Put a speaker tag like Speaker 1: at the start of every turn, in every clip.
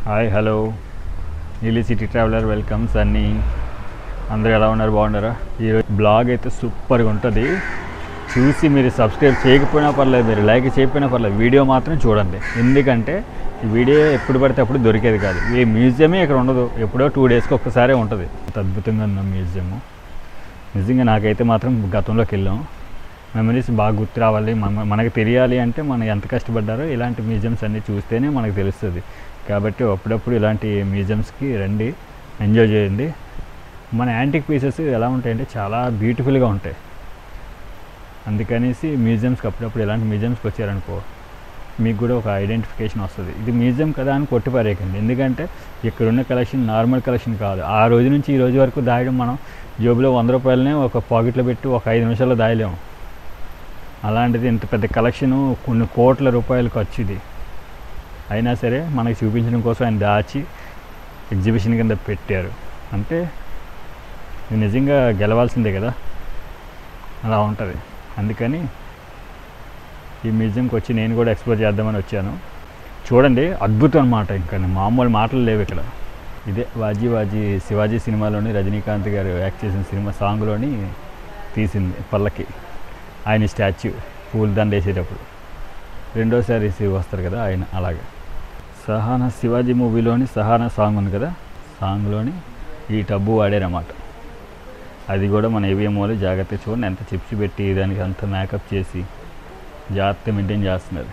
Speaker 1: Hi hello నీలి city traveller welcome Sunny. అందరూ ఎలా ఉన్నారు, బాగున్నారా? ఈరోజు బ్లాగ్ అయితే సూపర్గా ఉంటుంది. చూసి మీరు సబ్స్క్రైబ్ చేయకపోయినా పర్లేదు, మీరు లైక్ చేయకపోయినా పర్లేదు, వీడియో మాత్రం చూడండి. ఎందుకంటే ఈ వీడియో ఎప్పుడు పడితే అప్పుడు దొరికేది కాదు. ఈ మ్యూజియమే ఇక్కడ ఉండదు, ఎప్పుడో 2 డేస్కి ఒక్కసారే ఉంటుంది. అంత అద్భుతంగా ఉన్న మ్యూజియము నిజంగా. నాకైతే మాత్రం గతంలోకి వెళ్ళాం, మెమరీస్ బాగా గుర్తు రావాలి, మనకు తెలియాలి అంటే మనం ఎంత కష్టపడ్డారో ఇలాంటి మ్యూజియంస్ అన్నీ చూస్తేనే మనకు తెలుస్తుంది. కాబట్టి అప్పుడప్పుడు ఇలాంటి మ్యూజియంస్కి రండి, ఎంజాయ్ చేయండి. మన యాంటిక్ పీసెస్ ఎలా ఉంటాయంటే చాలా బ్యూటిఫుల్గా ఉంటాయి. అందుకనేసి మ్యూజియంస్కి అప్పుడప్పుడు ఇలాంటి మ్యూజియంస్కి వచ్చారనుకో మీకు కూడా ఒక ఐడెంటిఫికేషన్ వస్తుంది. ఇది మ్యూజియం కదా అని కొట్టిపారేయకండి, ఎందుకంటే ఇక్కడున్న కలెక్షన్ నార్మల్ కలెక్షన్ కాదు. ఆ రోజు నుంచి ఈ రోజు వరకు దాయడం మనం జోబులో 100 రూపాయలనే ఒక పాకెట్లో పెట్టి ఒక 5 నిమిషాల్లో దాయలేము. అలాంటిది ఇంత పెద్ద కలెక్షను, కొన్ని కోట్ల రూపాయలు ఖర్చు ఇది. అయినా సరే మనకి చూపించడం కోసం ఆయన దాచి ఎగ్జిబిషన్ కింద పెట్టారు. అంటే ఇది నిజంగా గెలవాల్సిందే కదా, అలా ఉంటుంది. అందుకని ఈ మ్యూజియంకి వచ్చి నేను కూడా ఎక్స్ప్లోర్ చేద్దామని వచ్చాను. చూడండి, అద్భుతం అన్నమాట. ఇంకా మామూలు మాటలు లేవు ఇక్కడ. ఇదే వాజీ వాజీ శివాజీ సినిమాలోని రజనీకాంత్ గారు యాక్ట్ చేసిన సినిమా సాంగ్లోని తీసింది పల్లకి. ఆయన స్టాచ్యూ పూల దండ వేసేటప్పుడు రెండోసారి వస్తారు కదా ఆయన. అలాగే సహానా శివాజీ మూవీలోని సహానా సాంగ్ ఉంది కదా, సాంగ్లోని ఈ టబ్బు వాడారన్నమాట. అది కూడా మన ఏవిఎం వాళ్ళు జాగ్రత్తగా చూడండి, ఎంత చిప్స్ పెట్టి దానికి అంత మేకప్ చేసి జాగ్రత్త మెయింటైన్ చేస్తున్నారు.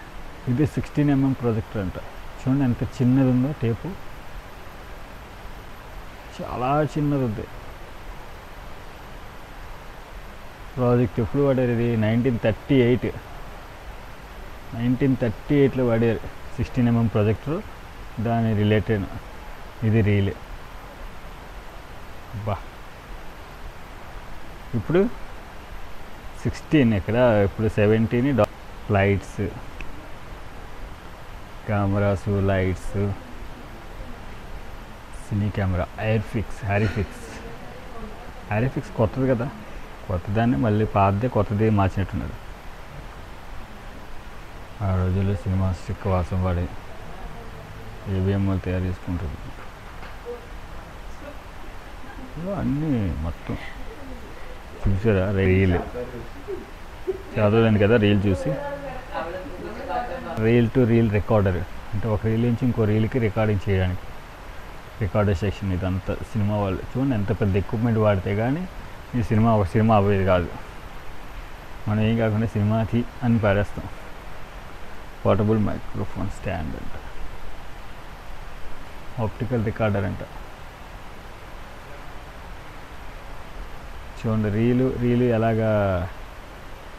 Speaker 1: ఇది 16mm ప్రాజెక్టర్ అంట. చూడండి ఎంత చిన్నది ఉందో, టేపు చాలా చిన్నది ఉంది. ప్రాజెక్ట్ ఎప్పుడు వాడారు? ఇది 1938లో వాడారు 16mm ప్రాజెక్టర్. దాని రిలేటెడ్ ఇది రీలే. బా, ఇప్పుడు 16 ఇక్కడ, ఇప్పుడు 17 లైట్స్, కెమెరాస్, లైట్స్, సినీ కెమెరా, హ్యారీఫిక్స్ కొత్తది కదా, కొత్తదాన్ని మళ్ళీ పాతదే కొత్తది మార్చినట్టున్నారు. ఆ రోజుల్లో సినిమా స్టిక్ వాసం పడి ఏవిఎం వాళ్ళు తయారు చేసుకుంటుంది. అన్నీ మొత్తం చూసారా? రీల్ చదవలేదు కదా, రీల్ చూసి రీల్ టు రీల్ రికార్డర్ అంటే ఒక రీల్ నుంచి ఇంకో రీల్కి రికార్డింగ్ చేయడానికి రికార్డర్ సెక్షన్. ఇదంతా సినిమా వాళ్ళు. చూడండి ఎంత పెద్ద ఎక్విప్మెంట్ వాడితే కానీ ఈ ఒక సినిమా అవ్వేది కాదు. మనం ఏం కాకుండా సినిమా అని పారేస్తాం. పోర్టబుల్ మైక్రోఫోన్ స్టాండ్ అంట, ఆప్టికల్ రికార్డర్ అంట. చూడండి రీలు ఎలాగా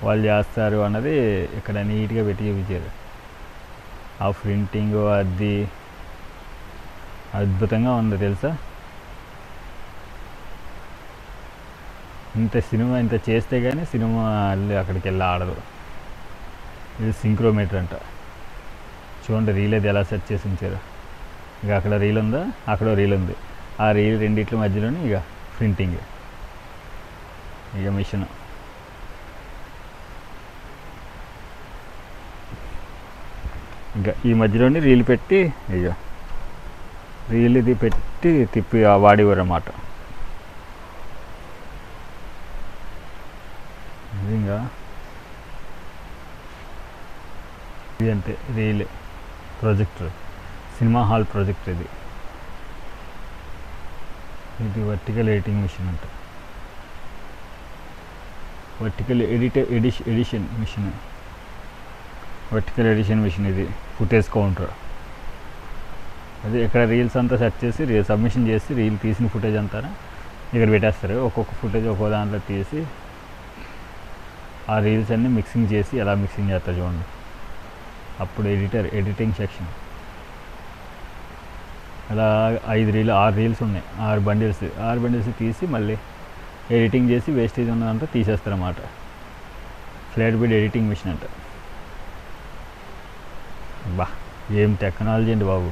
Speaker 1: వాళ్ళు చేస్తారు అన్నది ఇక్కడ నీట్గా పెట్టి చూపించారు. ఆ ప్రింటింగ్ అది అద్భుతంగా ఉంది తెలుసా. ఇంత చేస్తే కానీ సినిమా అక్కడికి వెళ్ళి ఆడదు. ఇది సింక్రోమీటర్ అంట. చూడండి రీల్ అది ఎలా సెట్ చేసి ఉంచారు. ఇక అక్కడ రీల్ ఉందా, అక్కడ రీల్ ఉంది. ఆ రీల్ రెండిట్ల మధ్యలోనే ఇక ప్రింటింగ్, ఇక మిషన్. ఇంకా ఈ మధ్యలోనే రీల్ పెట్టి ఇక రీల్ ఇది పెట్టి తిప్పి వాడేవారు అన్నమాట. నిజంగా ఇది అంతే, reel projector, cinema hall projector. ఇది వర్టికల్ ఎడిటింగ్ మిషన్ అంట, వర్టికల్ ఎడిషన్ మిషన్. ఇది ఫుటేజ్ కౌంటర్. అది ఇక్కడ రీల్స్ అంతా సెట్ చేసి సబ్మిషన్ చేసి రీల్ తీసిన ఫుటేజ్ అంతా ఇక్కడ పెట్టేస్తారు. ఒక్కొక్క ఫుటేజ్ ఒక్కో దాంట్లో తీసి ఆ రీల్స్ అన్నీ మిక్సింగ్ చేసి ఎలా మిక్సింగ్ చేస్తారు చూడండి. అప్పుడు ఎడిటింగ్ సెక్షన్. అలా 6 రీల్స్ ఉన్నాయి, 6 బండిల్స్ తీసి మళ్ళీ ఎడిటింగ్ చేసి వేస్టేజ్ ఉన్నదంతా తీసేస్తారన్నమాట. ఫ్లాట్ బెడ్ ఎడిటింగ్ మిషన్ అంట. బా, ఏం టెక్నాలజీ అండి బాబు.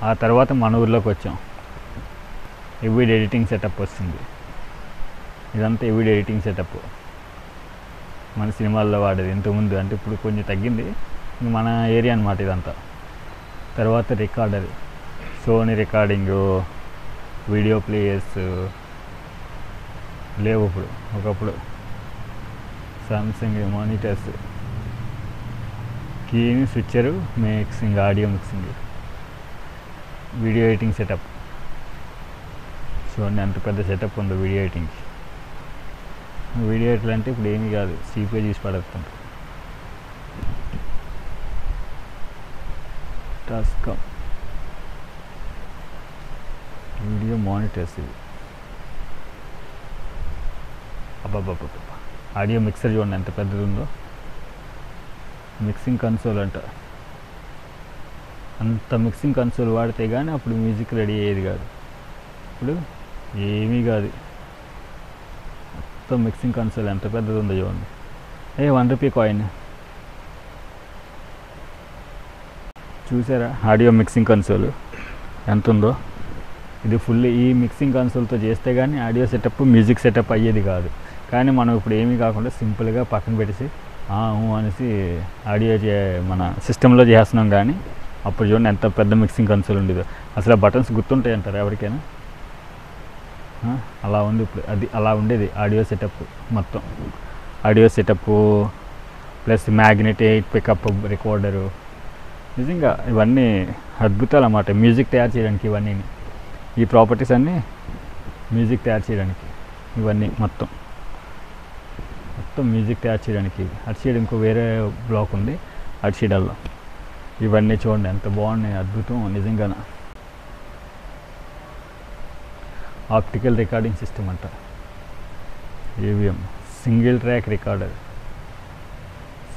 Speaker 1: ఆ తర్వాత మన ఊర్లోకి వచ్చాం, ఎవిడ్ ఎడిటింగ్ సెటప్ వస్తుంది. ఇదంతా ఎవిడ్ ఎడిటింగ్ సెటప్ మన సినిమాల్లో వాడేది ఇంతకుముందు. అంటే ఇప్పుడు కొంచెం తగ్గింది, మన ఏరియా అన్నమాట ఇదంతా. తర్వాత recorder, Sony recording, video players లేవు ఇప్పుడు. ఒకప్పుడు సామ్సంగ్ మానిటర్స్, కీని, switcher, mixing, audio mixing, video editing setup. చూడండి అంత పెద్ద సెటప్ ఉంది వీడియో ఎడిటింగ్కి. వీడియో ఎడిటర్ అంటే ఇప్పుడు ఏమీ కాదు, సిపిఐ చూసి పడుతుంటారు. టాస్కమ్ వీడియో మానిటర్స్ ఇవి. అబ్బాబ్బాబ్బా, ఆడియో మిక్సర్ చూడండి ఎంత పెద్దది ఉందో. మిక్సింగ్ కన్సోల్ అంట. అంత మిక్సింగ్ కన్సోల్ వాడితే కానీ అప్పుడు మ్యూజిక్ రెడీ అయ్యేది కాదు. ఇప్పుడు ఏమీ కాదు, మొత్తం మిక్సింగ్ కన్సోల్ ఎంత పెద్దది ఉందో చూడండి. ₹1 కాయిన్ చూసారా? ఆడియో మిక్సింగ్ కన్సోల్ ఎంత ఉందో. ఇది ఫుల్ ఈ మిక్సింగ్ కన్సోల్తో చేస్తే కానీ ఆడియో సెటప్, మ్యూజిక్ సెటప్ అయ్యేది కాదు. కానీ మనం ఇప్పుడు ఏమీ కాకుండా సింపుల్గా పక్కన పెట్టేసి అనేసి ఆడియో మన సిస్టంలో చేస్తున్నాం. కానీ అప్పుడు చూడండి ఎంత పెద్ద మిక్సింగ్ కన్సోల్ ఉండేదో. అసలు ఆ బటన్స్ గుర్తుంటాయి అంటారు ఎవరికైనా? అలా ఉంది ఇప్పుడు. అది అలా ఉండేది ఆడియో సెటప్ మొత్తం. Audio setup plus magnetic pickup recorder. నిజంగా ఇవన్నీ అద్భుతాలు అన్నమాట మ్యూజిక్ తయారు చేయడానికి. ఇవన్నీ ఈ ప్రాపర్టీస్ అన్నీ మ్యూజిక్ తయారు చేయడానికి, ఇవన్నీ మొత్తం మ్యూజిక్ తయారు చేయడానికి. అటు సైడ్ ఇంకో వేరే బ్లాక్ ఉంది, అటు సైడల్లో ఇవన్నీ చూడండి ఎంత బాగున్నాయి, అద్భుతం నిజంగా. ఆప్టికల్ రికార్డింగ్ సిస్టమ్ అంట, AVM, single track recorder,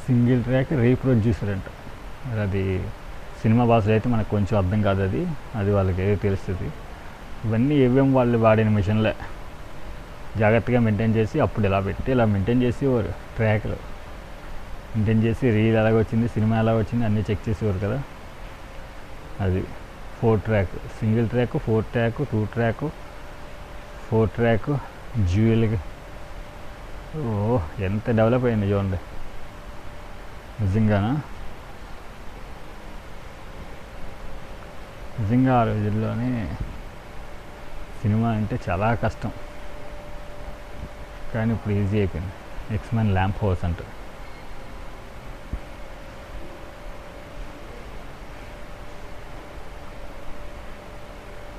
Speaker 1: single track reproducer అంట. అది సినిమా భాషలో అయితే మనకు కొంచెం అర్థం కాదు, అది వాళ్ళకి ఏదో తెలుస్తుంది. ఇవన్నీ ఏవిఎం వాళ్ళు వాడిన మిషన్లే, జాగ్రత్తగా మెయింటైన్ చేసి అప్పుడు ఇలా పెట్టి ఇలా మెయింటైన్ చేసేవారు. ట్రాక్లు మెయింటైన్ చేసి రీల్ ఎలాగ వచ్చింది, సినిమా ఎలా వచ్చింది అన్నీ చెక్ చేసేవారు కదా. అది 4 track, single track, 4 track, 2 track, 4 track, జ్యువెల్గా. ఎంత డెవలప్ అయింది చూడండి నిజంగానా. నిజంగా ఆ రోజుల్లోనే సినిమా అంటే చాలా కష్టం, కానీ ఇప్పుడు ఈజీ అయిపోయింది. ఎక్స్మెన్ ల్యాంప్ హౌస్ అంటారు.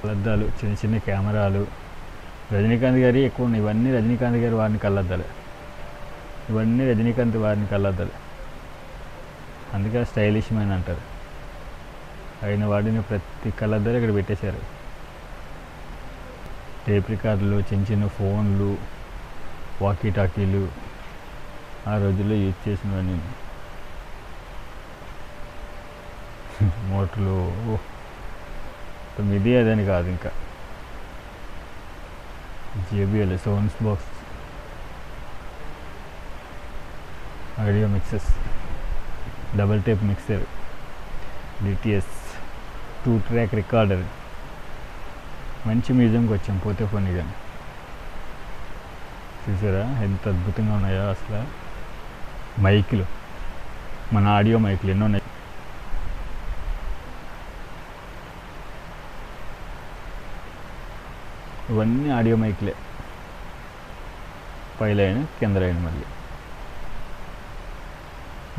Speaker 1: కళ్ళద్దాలు, చిన్న చిన్న కెమెరాలు, రజనీకాంత్ గారి ఎక్కువ ఉన్నాయి. ఇవన్నీ రజనీకాంత్ గారి వారిని కళ్ళద్దాలు, ఇవన్నీ రజనీకాంత్ వారిని కళ్ళద్దాలు. అందుకే స్టైలిష్ మ్యాన్ అంటారు. ఆయన వాడిన ప్రతి కళ్ళద్దాలు ఇక్కడ పెట్టేశారు. టేప్ రికార్డులు, చిన్న చిన్న ఫోన్లు, వాకీ టాకీలు, ఆ రోజుల్లో యూజ్ చేసినవన్నీ. మోటార్లు, ఇది అదని కాదు, ఇంకా JBL sounds box, audio mixers, double tape mixer, DTS 2 track recorder. మంచి మ్యూజియంకి వచ్చాం పోతే పోనీ. కానీ చూసారా ఎంత అద్భుతంగా ఉన్నాయో అసలు. మైకులు, మన ఆడియో మైకులు ఎన్నో ఉన్నాయి. ఇవన్నీ ఆడియో మైకులే, పై లైన్ కింద లైన్. మళ్ళీ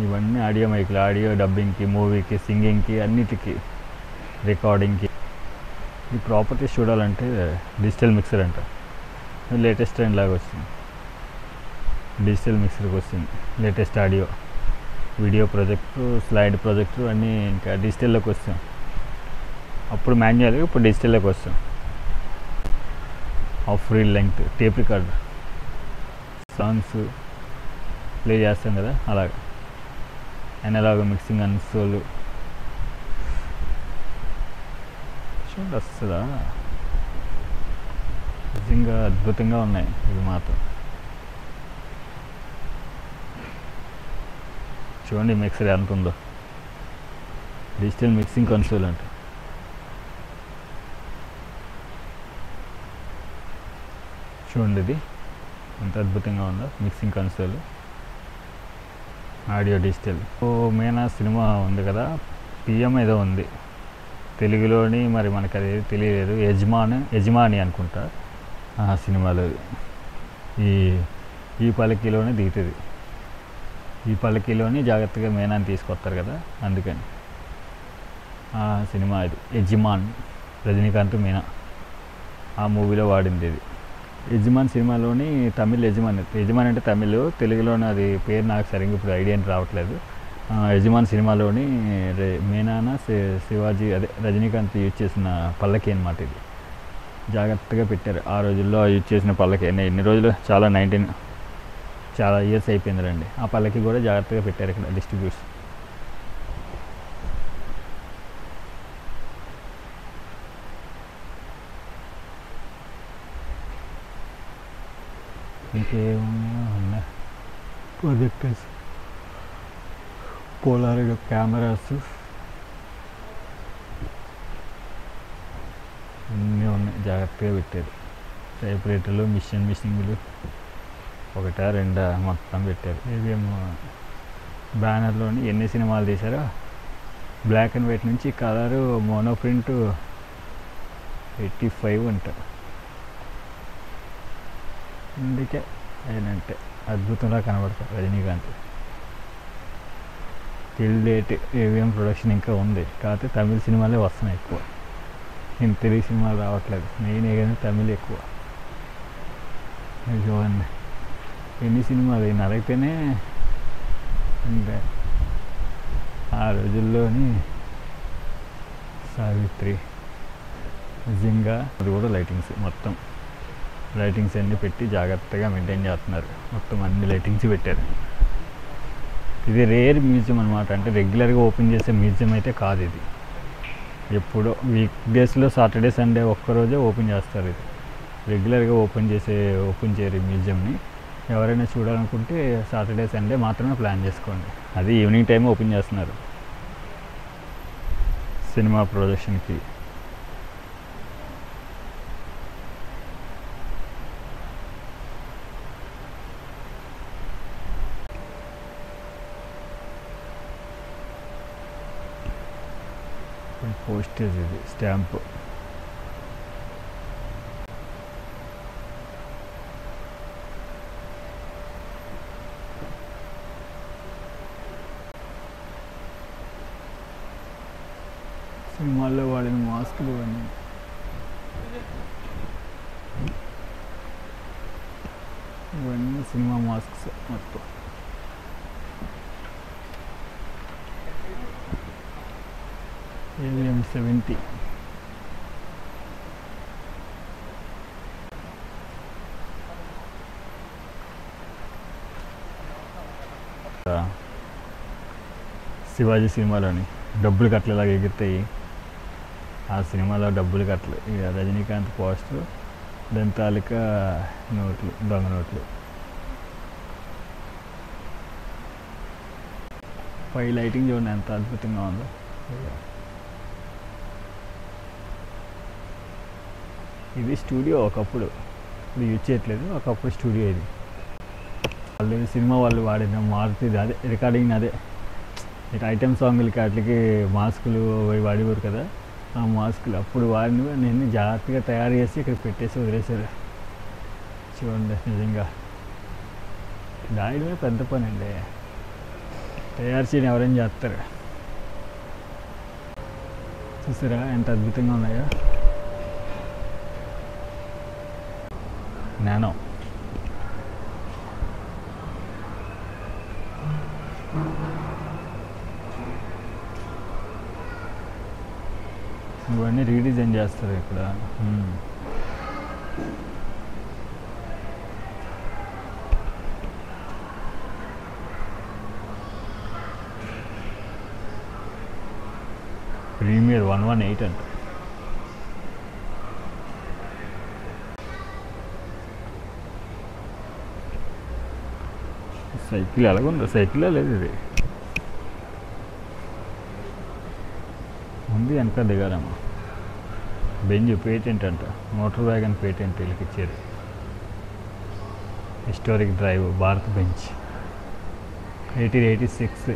Speaker 1: ఇవన్నీ ఆడియో మైకులు, ఆడియో డబ్బింగ్కి, మూవీకి, సింగింగ్కి, అన్నిటికీ, రికార్డింగ్కి. ఈ ప్రాపర్టీస్ చూడాలంటే డిజిటల్ మిక్సర్ అంట, లేటెస్ట్ ట్రెండ్ లాగా వచ్చింది. డిజిటల్ మిక్సర్కి వచ్చింది latest audio, video project, slide project అన్నీ ఇంకా డిజిటల్లోకి వస్తాం. అప్పుడు మాన్యువల్గా, ఇప్పుడు డిజిటల్లోకి వస్తాం. Of reel length tape record, songs play చేస్తాం కదా అలాగ. అనలాగ్ మిక్సింగ్ కన్సోల్ చూడండి, వస్తుందా నిజంగా అద్భుతంగా ఉన్నాయి ఇవి మాత్రం. చూడండి మిక్సర్ ఎంత ఉందో, డిజిటల్ మిక్సింగ్ కన్సోల్ అంటే. చూడండి ఇది ఎంత అద్భుతంగా ఉందో mixing console, audio digital. Meena cinema ఉంది కదా, PM ఏదో ఉంది, తెలుగులోని మరి మనకు అది తెలియలేదు, యజమాని అనుకుంటా ఆ సినిమాలో. ఈ ఈ పల్లకిలోనే దిగుతుంది. ఈ పల్లకిలోని జాగ్రత్తగా మేనాన్ని తీసుకొస్తారు కదా, అందుకని ఆ సినిమా ఇది యజమాన్, రజనీకాంత్ మీనా ఆ మూవీలో వాడింది ఇది. యజమాన్ సినిమాలోని తమిళ్ యజమాన్ అంటే తమిళ్, తెలుగులోని అది పేరు నాకు సరిగ్గా ఇప్పుడు ఐడియా రావట్లేదు. యజమాన్ సినిమాలోని మీనాన శివాజీ అదే రజనీకాంత్ యూజ్ చేసిన పల్లకి అనమాట. ఇది జాగ్రత్తగా పెట్టారు ఆ రోజుల్లో యూజ్ చేసిన పల్లకి. ఎన్ని రోజులు, చాలా ఇయర్స్ అయిపోయింది రండి. ఆ పల్లకి కూడా జాగ్రత్తగా పెట్టారు ఇక్కడ డిస్ట్రిబ్యూట్స్. ఇంకేమున్నాయి, ప్రొజెక్టర్స్, పోలార్ కెమెరాస్ అన్నీ ఉన్నాయి, జాగ్రత్తగా పెట్టారు. టైప్రైటర్లు, మిషన్లు ఒకటా రెండా మొత్తం పెట్టారు. ఇవేమో బ్యానర్లోని ఎన్ని సినిమాలు తీశారో, బ్లాక్ అండ్ వైట్ నుంచి కలరు మోనోప్రింట్ 85 అంటారు. అందుకే ఆయనంటే అద్భుతంగా కనబడతారు Rajinikanth. Till date AVM production ఇంకా ఉంది, కాకపోతే తమిళ సినిమాలే వస్తున్నాయి ఎక్కువ. తెలుగు సినిమాలు రావట్లేదు, మెయిన్ ఏదైనా తమిళ్ ఎక్కువ. చూడండి ఎన్ని సినిమాలు అడిగితేనే. అంటే ఆ రోజుల్లోని సావిత్రి నిజంగా అది కూడా మొత్తం లైటింగ్స్ అన్నీ పెట్టి జాగ్రత్తగా మెయింటైన్ చేస్తున్నారు. మొత్తం అన్ని లైటింగ్స్ పెట్టారు. ఇది రేర్ మ్యూజియం అనమాట, అంటే రెగ్యులర్గా ఓపెన్ చేసే మ్యూజియం అయితే కాదు ఇది. ఎప్పుడో వీక్ డేస్లో సాటర్డే సండే ఒక్కరోజే ఓపెన్ చేస్తారు. ఇది రెగ్యులర్గా ఓపెన్ చేయరు మ్యూజియంని. ఎవరైనా చూడాలనుకుంటే సాటర్డే సండే మాత్రమే ప్లాన్ చేసుకోండి. అది ఈవినింగ్ టైం ఓపెన్ చేస్తున్నారు సినిమా ప్రొజెక్షన్కి. పోస్టేజ్ ఇది స్టాంపు. సినిమాల్లో వాడిన మాస్కులు ఇవన్నీ సినిమా మాస్క్స్ మొత్తం. AVM 70 శివాజీ సినిమాలోని డబ్బులు కట్టలేలాగా ఎగురుతాయి. ఆ సినిమాలో డబ్బులు కట్టలు, ఇక రజనీకాంత్ పోస్టర్, దాని తాలూకా నోట్లు, దొంగ నోట్లు. పై లైటింగ్ చూడండి ఎంత అద్భుతంగా ఉందో. ఇది స్టూడియో ఒకప్పుడు, ఇప్పుడు యూజ్ చేయట్లేదు, ఒకప్పుడు స్టూడియో ఇది. సినిమా వాళ్ళు వాడిన మారుతుంది అదే రికార్డింగ్, అదే ఇక ఐటెం సాంగులకి వాటికి మాస్కులు వాడేవారు కదా, ఆ మాస్కులు అప్పుడు వాడినవి నేను జాగ్రత్తగా తయారు చేసి ఇక్కడ పెట్టేసి వదిలేశారు. చూడండి నిజంగా దాయడమే పెద్ద పని అండి, తయారు చేయని ఎవరైనా చేస్తారు. చూసారా ఎంత అద్భుతంగా ఉన్నాయో. నానో ఇవన్నీ రీడిజైన్ చేస్తారు ఇక్కడ. ప్రీమియర్ 118 అంట. సైకిల్ ఎలాగుందో, సైకిల్లో లేదు ఇది, ఉంది వెనక దిగాలమ్మా. బెంజ్ పేటెంట్ అంట, మోటార్ వ్యాగన్ పేటెంట్ వీళ్ళకి ఇచ్చారు. Historic drive Bharat bench 1886.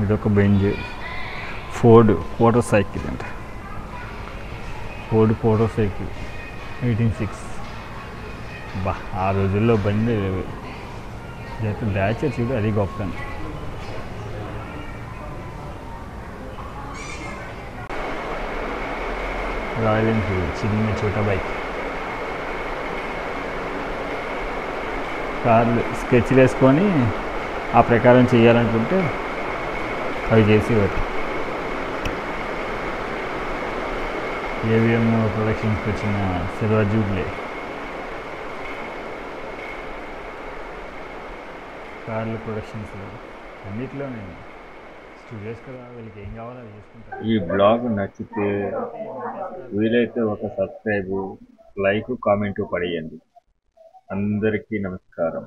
Speaker 1: ఇదొక బెంజ్. ఫోర్డ్ మోటార్ సైకిల్ అంట. Ford motor cycle 1806. బా ఆ రోజుల్లో బండి డాచర్ చూడు, అది గొప్ప. రాయల్ ఎన్ఫీల్డ్ చిన్న చోటా బైక్. కార్లు స్కెచ్లు వేసుకొని ఆ ప్రకారం చేయాలనుకుంటే అవి చేసేవారు. ఏవిఎం ప్రొడక్షన్స్కి వచ్చిన సిల్వర్ జూబ్లీ కార్ల ప్రొడక్షన్స్ అన్నిట్లో నేను స్టూడియోస్ కదా, వీళ్ళకి ఏం కావాలో అది చేసుకుంటాను.
Speaker 2: ఈ బ్లాగ్ నచ్చితే వీలైతే ఒక సబ్స్క్రైబ్, లైక్, కామెంట్ పడేయండి. అందరికీ నమస్కారం.